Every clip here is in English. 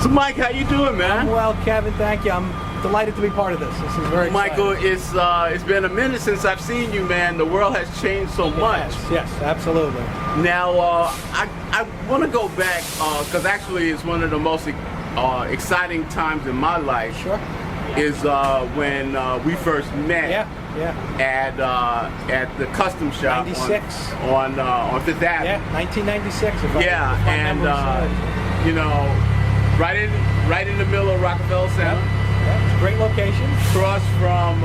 So Mike, how you doing, man? I'm well, Kevin. Thank you. I'm delighted to be part of this. This is very Michael, exciting. it's been a minute since I've seen you, man. The world has changed so much. Yes, absolutely. Now, I want to go back because actually it's one of the most exciting times in my life. Sure. Is when we first met. Yeah. At the custom shop 96 on Fifth Avenue. Yeah, 1996. If And you know, right in the middle of Rockefeller Center. Yeah, it's a great location. Across from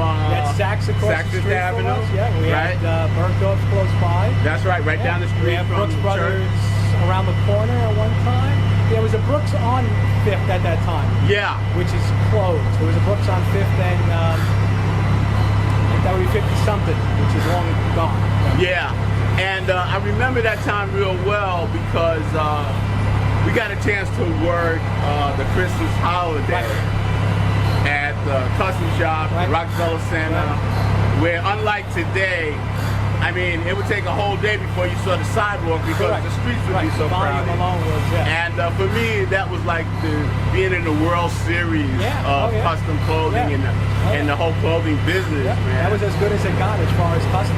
Saks across the street Avenue. from us. Yeah, we right? had Bergdorf close by. That's right, down the street. We had from Brooks the Brothers church. around the corner at one time. There was a Brooks on Fifth at that time. Yeah. Which is closed. There was a Brooks on Fifth and that would be 50-something, which is long gone. Yeah, and I remember that time real well because we got a chance to work the Christmas holiday at the custom shop, Rockefeller Center, where unlike today, I mean, it would take a whole day before you saw the sidewalk because the streets would be so crowded. And for me, that was like being in the World Series of custom clothing and the whole clothing business, man. That was as good as it got as far as custom.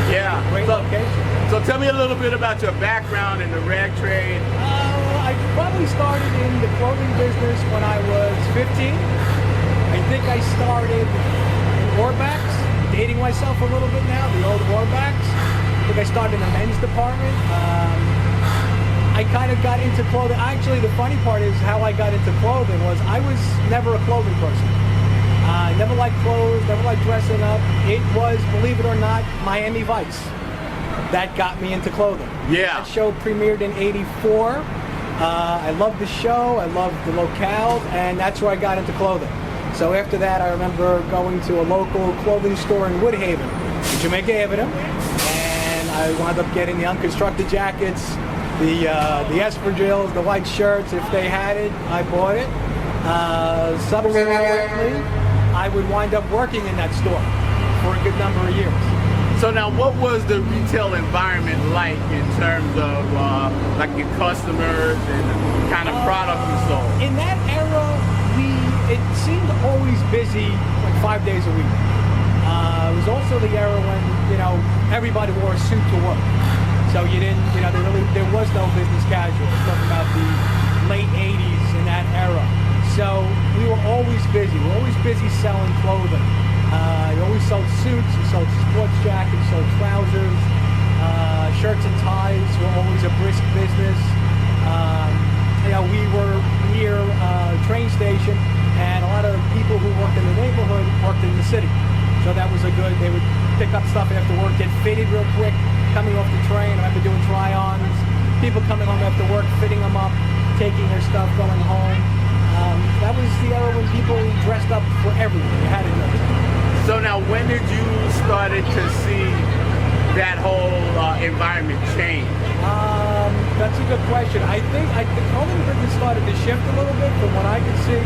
Yeah. Great location. So tell me a little bit about your background in the rag trade. I probably started in the clothing business when I was 15. I think I started in Orbacks. Dating myself a little bit now, the old Orbacks. I think I started in the men's department. I kind of got into clothing. Actually, the funny part is how I got into clothing was I was never a clothing person. I never liked clothes, never liked dressing up. It was, believe it or not, Miami Vice that got me into clothing. Yeah. That show premiered in '84. I loved the show, I loved the locale, and that's where I got into clothing. So after that, I remember going to a local clothing store in Woodhaven, in Jamaica Avenue, and I wound up getting the unconstructed jackets, the espadrilles, the white shirts. If they had it, I bought it. Subsequently, I would wind up working in that store for a good number of years. So now, what was the retail environment like in terms of like your customers and the kind of product you sold? In that era, it seemed always busy, like 5 days a week. It was also the era when, everybody wore a suit to work. So you didn't, there was no business casual. We're talking about the late 80s in that era. So we were always busy. We were always busy selling clothing. You always sold suits, you sold sports jackets, you sold trousers, shirts and ties were always a brisk business. We were near a train station, and a lot of people who worked in the neighborhood worked in the city. So that was they would pick up stuff after work, get fitted real quick, coming off the train. I remember doing try-ons, people coming home after work, fitting them up, taking their stuff, going home. That was the era when people dressed up for everything. You had it. So now, when did you started to see that whole environment change? That's a good question. I think the clothing business started to shift a little bit from what I could see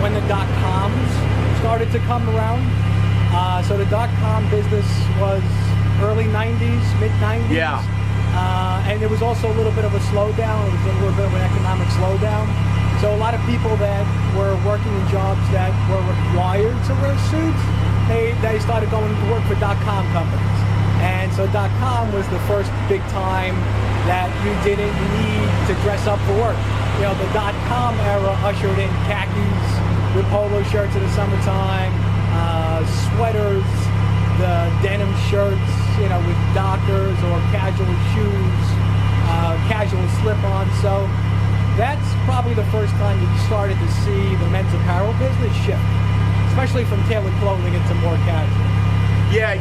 when the dot-coms started to come around. So the dot-com business was early 90s, mid-90s. Yeah. And there was also a little bit of a slowdown. It was a little bit of an economic slowdown. So a lot of people that were working in jobs that were required to wear suits, they started going to work for dot-com companies. And so dot-com was the first big time that you didn't need to dress up for work. The dot-com era ushered in khakis with polo shirts in the summertime, sweaters, the denim shirts, with Dockers or casual shoes, casual slip-ons. So that's probably the first time that you started to see the men's apparel business shift, especially from tailored clothing into more casual. Yeah,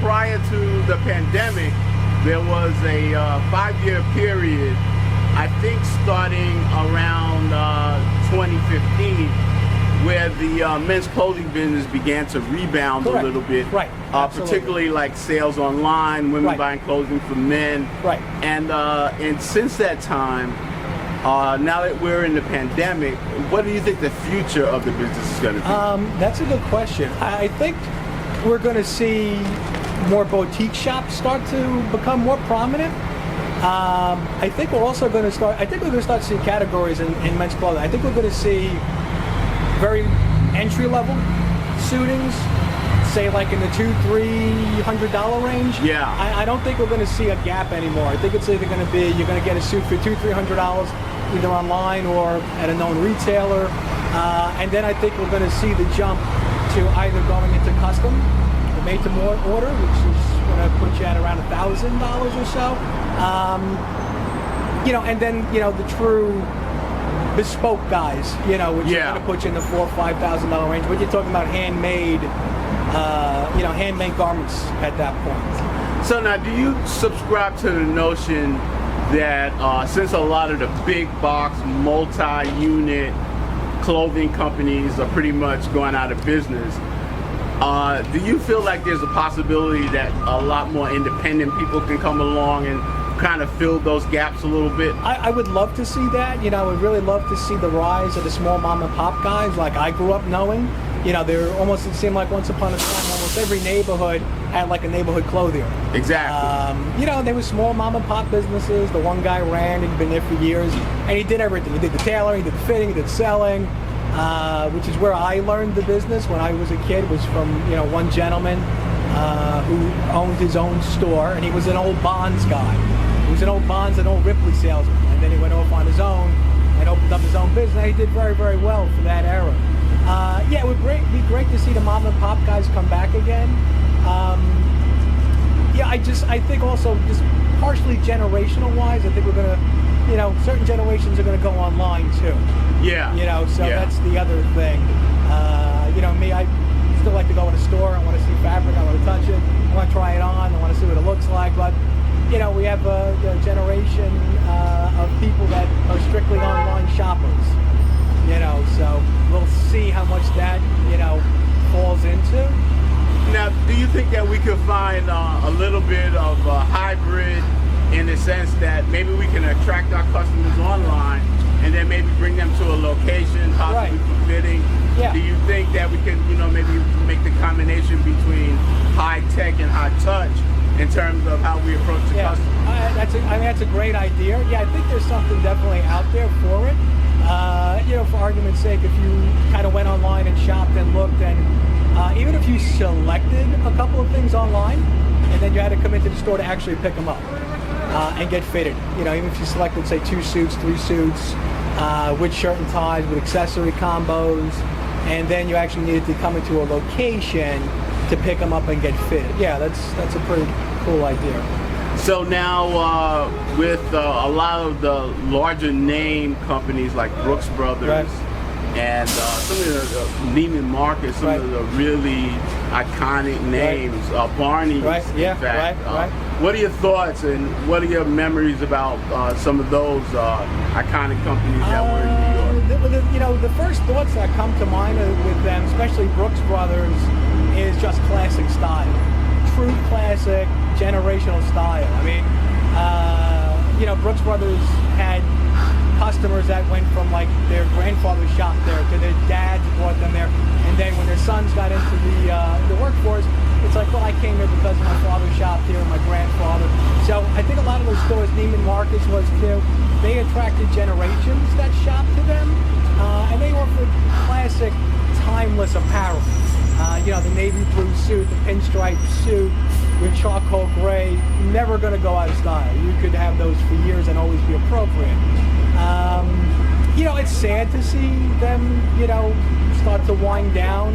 prior to the pandemic, there was a 5-year period, I think starting around 2015, where the men's clothing business began to rebound a little bit. Right. Particularly like sales online, women buying clothing for men. Right. And since that time, now that we're in the pandemic, what do you think the future of the business is going to be? That's a good question. I think we're going to see more boutique shops start to become more prominent. I think we're also going to start. I think we're going to start to see categories in men's clothing. I think we're going to see very entry level suitings, say like in the $200-300 range. Yeah. I don't think we're going to see a gap anymore. I think it's either going to be you're going to get a suit for $200-300 either online or at a known retailer, and then I think we're going to see the jump to either going into custom, the made to order, which is going to put you at around $1,000 or so. And then the true bespoke guys, which are going to put you in the $4,000-5,000 range. But you're talking about handmade garments at that point. So now, do you subscribe to the notion that since a lot of the big box, multi-unit clothing companies are pretty much going out of business, do you feel like there's a possibility that a lot more independent people can come along and kind of fill those gaps a little bit? I would love to see that. I would really love to see the rise of the small mom and pop guys like I grew up knowing. It seemed like once upon a time almost every neighborhood had like a neighborhood clothier. Exactly. There were small mom and pop businesses. The one guy ran, he'd been there for years, and he did everything. He did the tailoring, he did the fitting, he did selling, which is where I learned the business when I was a kid, was from, one gentleman who owned his own store, and he was an old Bonds guy. He was an old Bonds and old Ripley salesman, and then he went off on his own and opened up his own business. He did very, very well for that era. It would be great to see the mom and pop guys come back again. I think also just partially generational wise, I think we're gonna, certain generations are gonna go online too. Yeah. That's the other thing. Me, I still like to go in a store. I want to see fabric. I want to touch it. I want to try it on. I want to see what it looks like. But we have a generation of people that are strictly online shoppers. So we'll see how much that falls into. Now, do you think that we could find a little bit of a hybrid in the sense that maybe we can attract our customers online and then maybe bring them to a location, possibly for fitting? Yeah. Do you think that we can, maybe make the combination between high tech and high touch in terms of how we approach the customer? That's a great idea. Yeah, I think there's something definitely out there for it. For argument's sake, if you kind of went online and shopped and looked, and even if you selected a couple of things online, and then you had to come into the store to actually pick them up and get fitted. Even if you selected, say, 2 suits, 3 suits, with shirt and ties, with accessory combos, and then you actually needed to come into a location to pick them up and get fitted. Yeah, that's a pretty cool idea. So now with a lot of the larger name companies like Brooks Brothers and some of the Neiman Marcus, some of the really iconic names, Barney's, in fact. What are your thoughts and what are your memories about some of those iconic companies that were in New York? The first thoughts that come to mind with them, especially Brooks Brothers, is just classic style. True classic, generational style. I mean, Brooks Brothers had customers that went from like their grandfather shopped there to their dads brought them there, and then when their sons got into the workforce, it's like, well, I came here because my father shopped here and my grandfather. So I think a lot of those stores, Neiman Marcus was too, they attracted generations that shopped to them, and they offered classic, timeless apparel. The navy blue suit, the pinstripe suit with charcoal gray, never going to go out of style. You could have those for years and always be appropriate. It's sad to see them, start to wind down.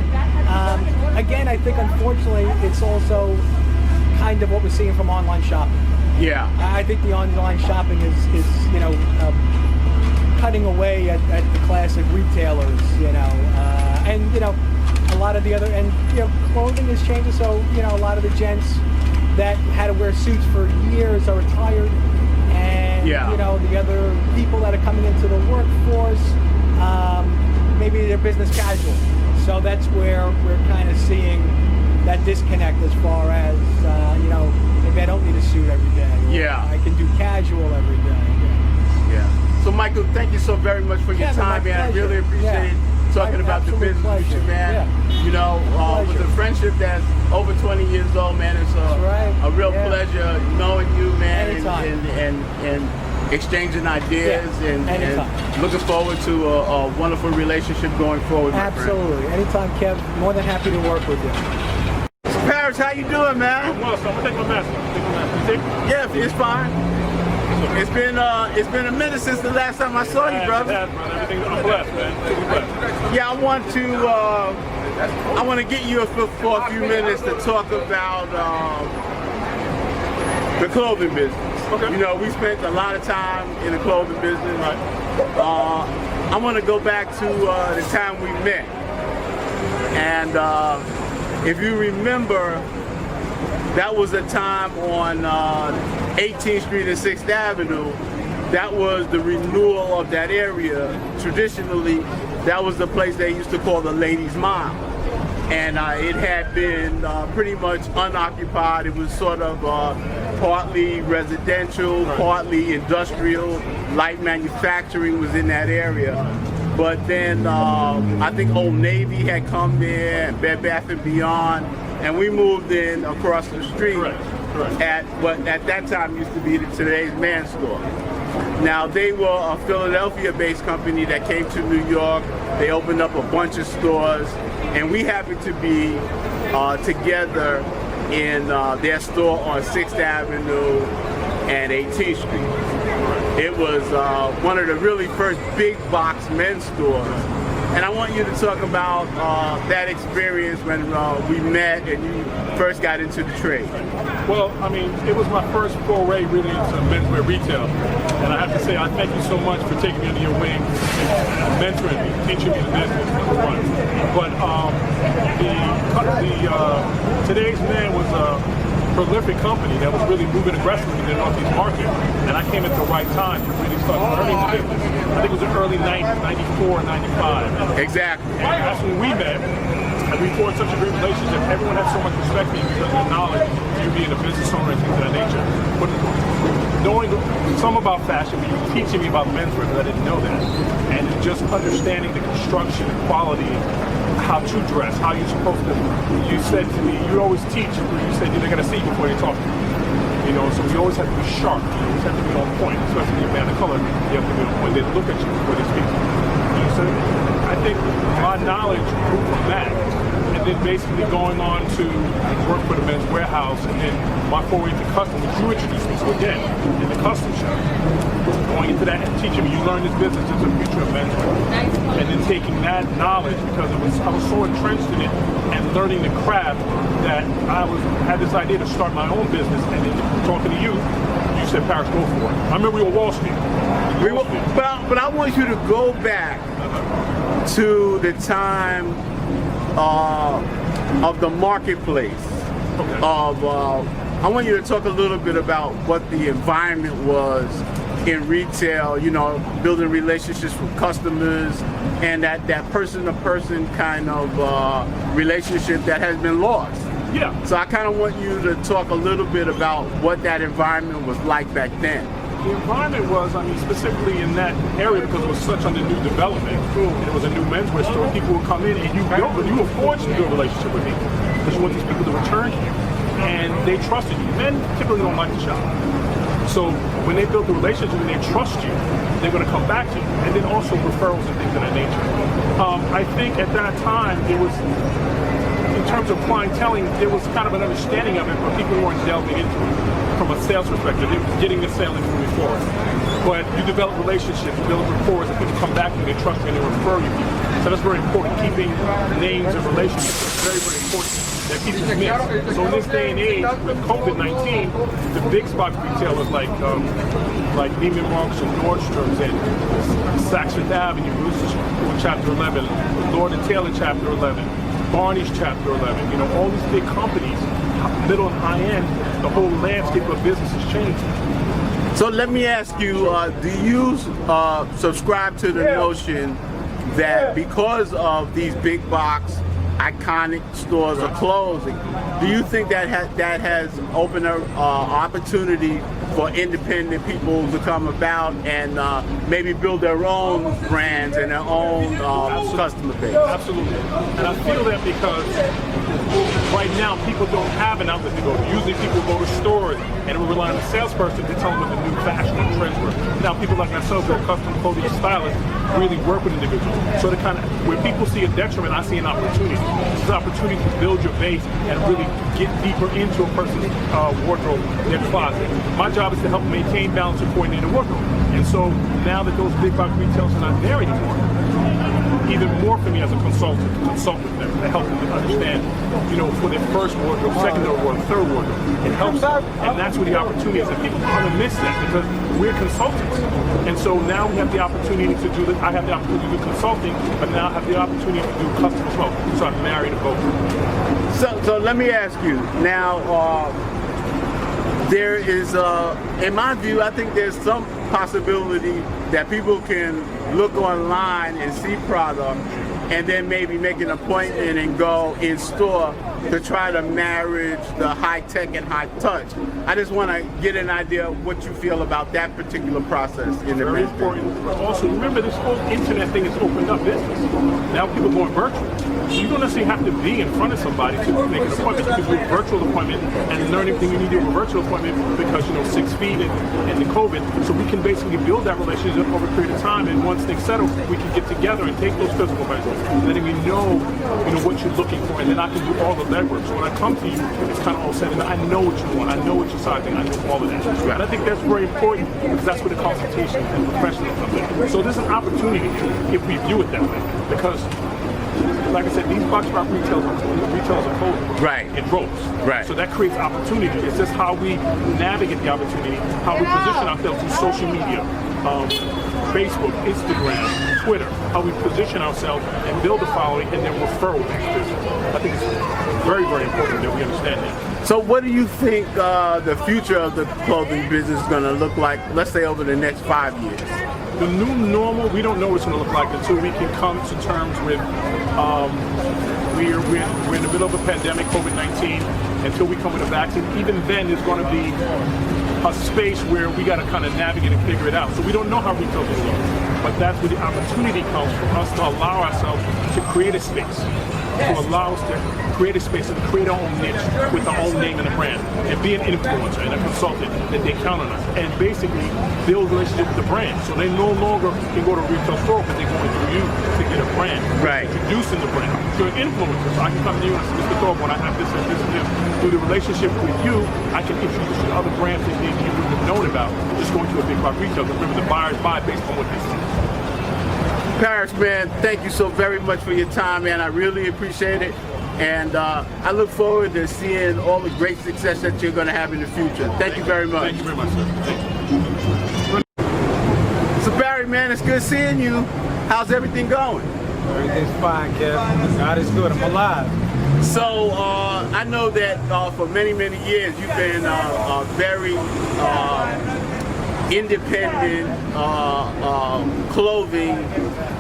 Again, I think unfortunately it's also kind of what we're seeing from online shopping. Yeah. I think the online shopping is cutting away at the classic retailers, and a lot of the other, and clothing is changing, so a lot of the gents that had to wear suits for years are retired, and the other people that are coming into the workforce, maybe they're business casual, so that's where we're kind of seeing that disconnect as far as maybe I don't need a suit every day, I can do casual every day. So Michael, thank you so very much for your time, man. I really appreciate talking about the absolute business with pleasure. you, man. Yeah. You know, with Pleasure. a friendship that's over 20 years old, man, it's right. a real Yeah. pleasure knowing you, man, Anytime. and exchanging ideas Yeah. and Anytime. looking forward to a wonderful relationship going forward, my friend. Absolutely. Anytime, Kev. More than happy to work with you. So, Parrish, how you doing, man? Well, so I'm gonna take my mask off. You take? Yeah, it's fine. It's been a minute since the last time I saw you, brother. Everything, I'm blessed, man. I'm blessed. Yeah, I want to get you for a few minutes to talk about the clothing business. Okay. You know, we spent a lot of time in the clothing business. Right. I want to go back to the time we met, and if you remember, that was a time on 18th Street and 6th Avenue. That was the renewal of that area. Traditionally, that was the place they used to call the Ladies' Mile. And it had been pretty much unoccupied. It was sort of partly residential, partly industrial, light manufacturing was in that area. But then I think Old Navy had come there, and Bed Bath & Beyond, and we moved in across the street. Correct. At what at that time used to be today's Man Store. Now they were a Philadelphia-based company that came to New York. They opened up a bunch of stores, and we happened to be together in their store on 6th Avenue and 18th Street. It was one of the really first big box men's stores. And I want you to talk about that experience when we met and you first got into the trade. Well, I mean, it was my first foray really into menswear retail. And I have to say, I thank you so much for taking me under your wing and mentoring me, teaching me the business, number one. But Today's Man was a prolific company that was really moving aggressively in the Northeast market. And I came at the right time to really start learning the business. I think it was the early 90s, 94, 95. Exactly. And that's when we met. And we forged such a great relationship. Everyone had so much respect for you because of your knowledge, you being a business owner and things of that nature. But knowing some about fashion, but you were teaching me about menswear because I didn't know that. And just understanding the construction, the quality, how to dress, how you're supposed to. You said to me, you always teach, you said they're going to see before they talk to you. You know, so we always have to be sharp. You always have to be on point, especially when you're a man of color. You have to be on point. They look at you before they speak to you. You know, so I think my knowledge grew from that. And then basically going on to work for the Men's Warehouse, and then my foray into custom, which you introduced me to again, in the custom shop. Going into that and teaching me, you learn this business is the future of menswear. And then taking that knowledge, because I was so entrenched in it, and learning the craft, that I had this idea to start my own business. And then talking to you, you said, Parrish, go for it. I remember we were Wall Street. But I want you to go back to the time of the marketplace. Okay. I want you to talk a little bit about what the environment was in retail, you know, building relationships with customers, and that person-to-person kind of relationship that has been lost. Yeah. So I kind of want you to talk a little bit about what that environment was like back then. The environment was, I mean, specifically in that area, because it was such under new development, and it was a new menswear store, people would come in and you were forged to build a relationship with people because you want these people to return to you. And they trusted you. Men typically don't like to shop. So when they build the relationship and they trust you, they're going to come back to you. And then also referrals and things of that nature. I think at that time, it was, in terms of clienteling, there was kind of an understanding of it, but people weren't delving into it from a sales perspective. They were getting the sale and moving forward. But you develop relationships, you build rapport, and people come back to you, they trust you, and they refer you. So that's very important. Keeping names and relationships is very, very important. That people miss. So in this day and age, with COVID-19, the big spot retailers like Neiman Marcus and Nordstrom's and Saks Fifth Avenue, Chapter 11, Lord & Taylor Chapter 11, Barney's Chapter 11, you know, all these big companies, middle and high end, the whole landscape of business has changed. So let me ask you, do you subscribe to the notion that because of these big box iconic stores are closing, do you think that has opened an opportunity for independent people to come about and maybe build their own brands and their own customer base. Absolutely. And I feel that because right now people don't have an outlet to go to. Usually people go to stores and we rely on a salesperson to tell them what the new fashion and trends were. Now people like myself who are custom clothing stylists really work with individuals. So to kind of, where people see a detriment, I see an opportunity. This is an opportunity to build your base and really get deeper into a person's wardrobe, their closet. My job is to help maintain, balance, and coordinate a wardrobe. And so now that those big box retailers are not there anymore, even more for me as a consultant to consult with them, to help them to understand, you know, for their first wardrobe, secondary wardrobe, third wardrobe. It helps them. And that's where the opportunity is. And people kind of miss that because we're consultants. And so now we have the opportunity to do this. I have the opportunity to do consulting, but now I have the opportunity to do custom as well. So I'm married to both. So let me ask you now. There is, in my view, I think there's some possibility that people can look online and see product and then maybe make an appointment and go in store to try to marriage the high tech and high touch. I just want to get an idea of what you feel about that particular process in the Very business. important. Also, remember this whole internet thing has opened up business. Now people are going virtual. So you don't necessarily have to be in front of somebody to make an appointment. You can do a virtual appointment and learn everything you need to do in a virtual appointment because, you know, 6 feet and the COVID. So we can basically build that relationship over a period of time, and once things settle, we can get together and take those physical measurements, letting me know, you know, what you're looking for, and then I can do all the legwork. So when I come to you, it's kind of all said, and I know what you want, I know what you're sizing, I know all of that. And I think that's very important because that's where the consultation and professional comes in. So there's an opportunity if we view it that way, because like I said, these box shop retailers are closing. Right. In rows. Right. So that creates opportunity. It's just how we navigate the opportunity, how we position ourselves through social media, Facebook, Instagram, Twitter, how we position ourselves and build a following and then refer with this business. I think it's very, very important that we understand that. So what do you think the future of the clothing business is going to look like, let's say over the next 5 years? The new normal, we don't know what it's going to look like until we can come to terms with, we're in the middle of a pandemic, COVID-19, until we come with a vaccine. Even then, there's going to be a space where we got to kind of navigate and figure it out. So we don't know how retail will look, but that's where the opportunity comes for us to allow ourselves to create a space, to allow us to create a space and create our own niche with our own name and a brand, and be an influencer and a consultant that they count on us, and basically build a relationship with the brand. So they no longer can go to a retail store because they're going through you to get a brand. Right. Introducing the brand. So an influencer. So I can come to you and say, Mr. Thorpe, when I have this and this and this, through the relationship with you, I can introduce you to other brands that you wouldn't have known about just going to a big box retailer. Remember, the buyers buy based on what they see. Parrish, man, thank you so very much for your time, man. I really appreciate it. And I look forward to seeing all the great success that you're going to have in the future. Thank you very much. Thank you very much, sir. Thank you. So Barry, man, it's good seeing you. How's everything going? Everything's fine, Kev. God is good. I'm alive. So I know that for many, many years you've been a very independent clothing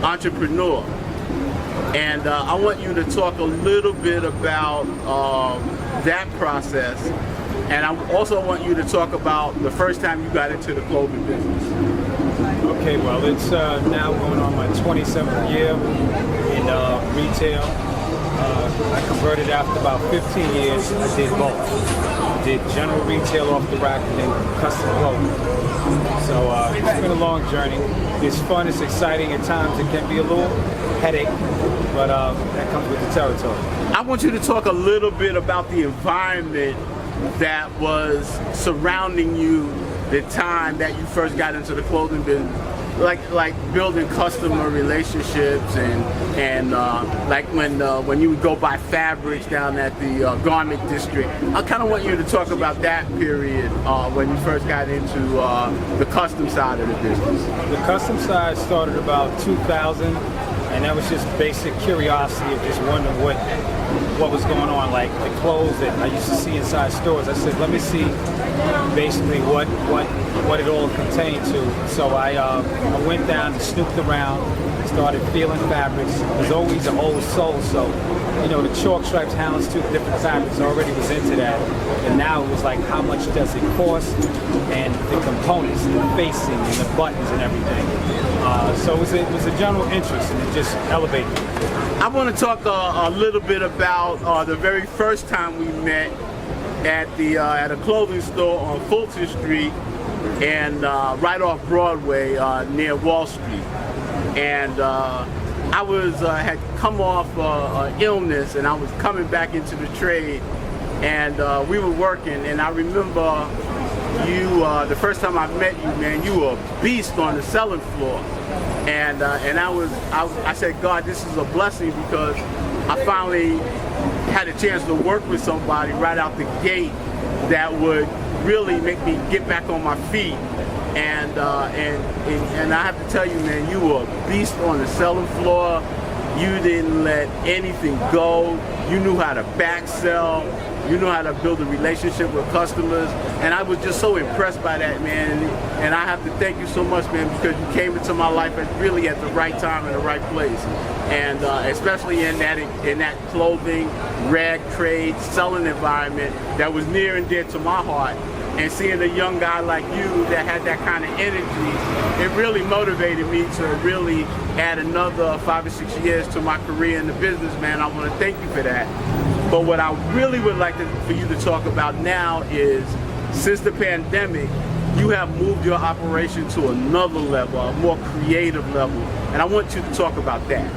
entrepreneur. And I want you to talk a little bit about that process. And I also want you to talk about the first time you got into the clothing business. Okay, well, it's now going on my 27th year in retail. I converted after about 15 years. I did both. I did general retail off the rack and then custom clothing. So it's been a long journey. It's fun, it's exciting. At times it can be a little headache, but that comes with the territory. I want you to talk a little bit about the environment that was surrounding you the time that you first got into the clothing business, like building customer relationships and like when you would go buy fabrics down at the garment district. I kind of want you to talk about that period when you first got into the custom side of the business. The custom side started about 2000, and that was just basic curiosity of just wondering what was going on, like the clothes that I used to see inside stores. I said, let me see basically what it all contained to. So I went down and snooped around, started feeling fabrics. Was always an old soul, so the chalk stripes, houndstooth, different fabrics already was into that. And now it was like, how much does it cost? And the components, the facing, and the buttons and everything. So it was a general interest, and it just elevated. I want to talk a little bit about the very first time we met at a clothing store on Fulton Street and right off Broadway near Wall Street. And I had come off illness, and I was coming back into the trade, and we were working. And I remember you, the first time I met you, man, you were a beast on the selling floor. And I said, God, this is a blessing, because I finally had a chance to work with somebody right out the gate that would really make me get back on my feet. And I have to tell you, man, you were a beast on the selling floor. You didn't let anything go. You knew how to back sell. You know how to build a relationship with customers, and I was just so impressed by that, man. And I have to thank you so much, man, because you came into my life at the right time and the right place, and especially in that clothing, rag trade, selling environment that was near and dear to my heart. And seeing a young guy like you that had that kind of energy, it really motivated me to really add another 5 or 6 years to my career in the business, man. I want to thank you for that. But what I really would like for you to talk about now is, since the pandemic, you have moved your operation to another level, a more creative level, and I want you to talk about that.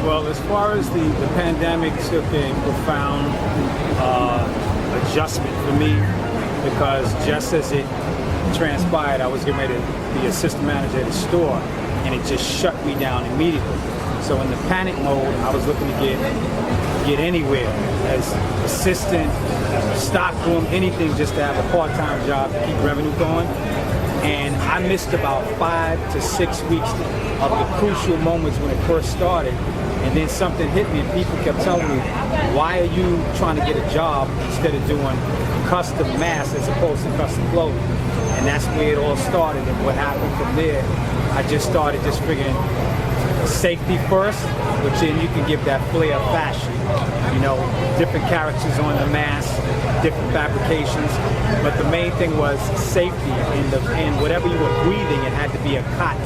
Well, as far as the pandemic took a profound adjustment for me, because just as it transpired, I was getting ready to be assistant manager at a store, and it just shut me down immediately. So in the panic mode, I was looking to get anywhere as assistant, stockroom, anything, just to have a part-time job to keep revenue going. And I missed about 5 to 6 weeks of the crucial moments when it first started. And then something hit me, and people kept telling me, why are you trying to get a job instead of doing custom mass as opposed to custom clothing? And that's where it all started. And what happened from there, I just started figuring safety first, which then you can give that flair of fashion. Different characters on the mask, different fabrications. But the main thing was safety. And whatever you were breathing, it had to be a cotton.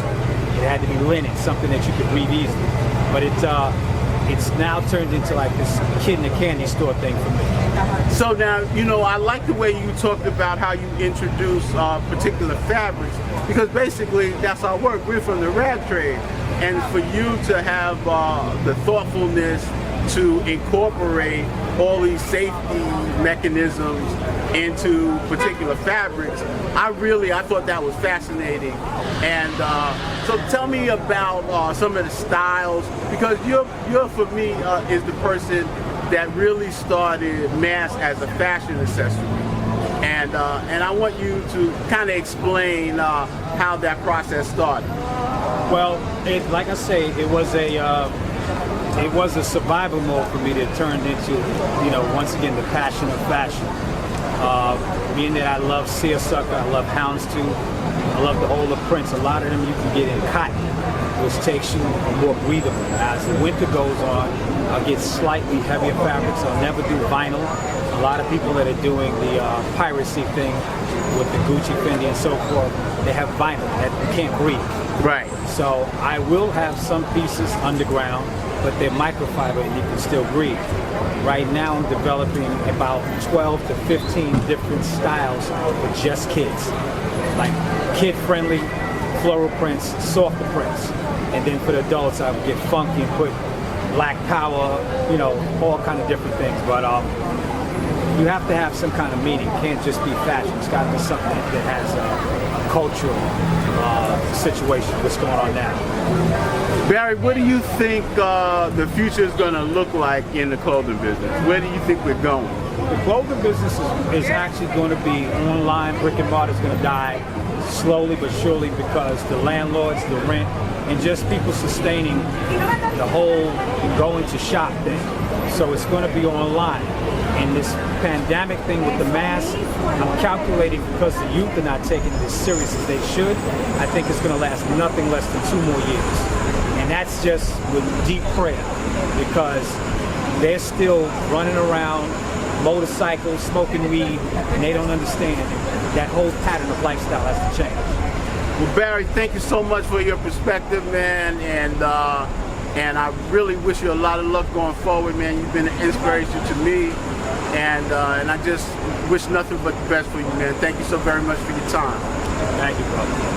It had to be linen, something that you could breathe easily. But it's now turned into like this kid in a candy store thing for me. So now, I like the way you talked about how you introduce particular fabrics, because basically that's our work. We're from the rag trade. And for you to have the thoughtfulness to incorporate all these safety mechanisms into particular fabrics, I thought that was fascinating. And so tell me about some of the styles, because you're for me is the person that really started mass as a fashion accessory. And I want you to kind of explain how that process started. Well, like I say, it was a survival mode for me that turned into, once again, the passion of fashion. Being that I love seersucker, I love houndstooth, I love the older prints. A lot of them you can get in cotton, which takes you more breathable. As the winter goes on, I'll get slightly heavier fabrics. I'll never do vinyl. A lot of people that are doing the piracy thing with the Gucci, Fendi, and so forth, they have vinyl that you can't breathe. Right. So I will have some pieces underground, but they're microfiber and you can still breathe. Right now I'm developing about 12 to 15 different styles for just kids. Like kid-friendly floral prints, softer prints. And then for the adults I would get funky and put black power, all kind of different things. But you have to have some kind of meaning. It can't just be fashion. It's got to be something that has a cultural situation, what's going on now. Barry, what do you think the future is going to look like in the clothing business? Where do you think we're going? The clothing business is actually going to be online. Brick and mortar is going to die slowly but surely, because the landlords, the rent, and just people sustaining the whole going to shop thing. So it's going to be online. And this pandemic thing with the mask, I'm calculating, because the youth are not taking it as serious as they should, I think it's going to last nothing less than 2 more years. And And that's just with deep prayer, because they're still running around, motorcycles, smoking weed, and they don't understand that whole pattern of lifestyle has to change. Well, Barry, thank you so much for your perspective, man, and I really wish you a lot of luck going forward, man. You've been an inspiration to me, and I just wish nothing but the best for you, man. Thank you so very much for your time. Thank you, brother.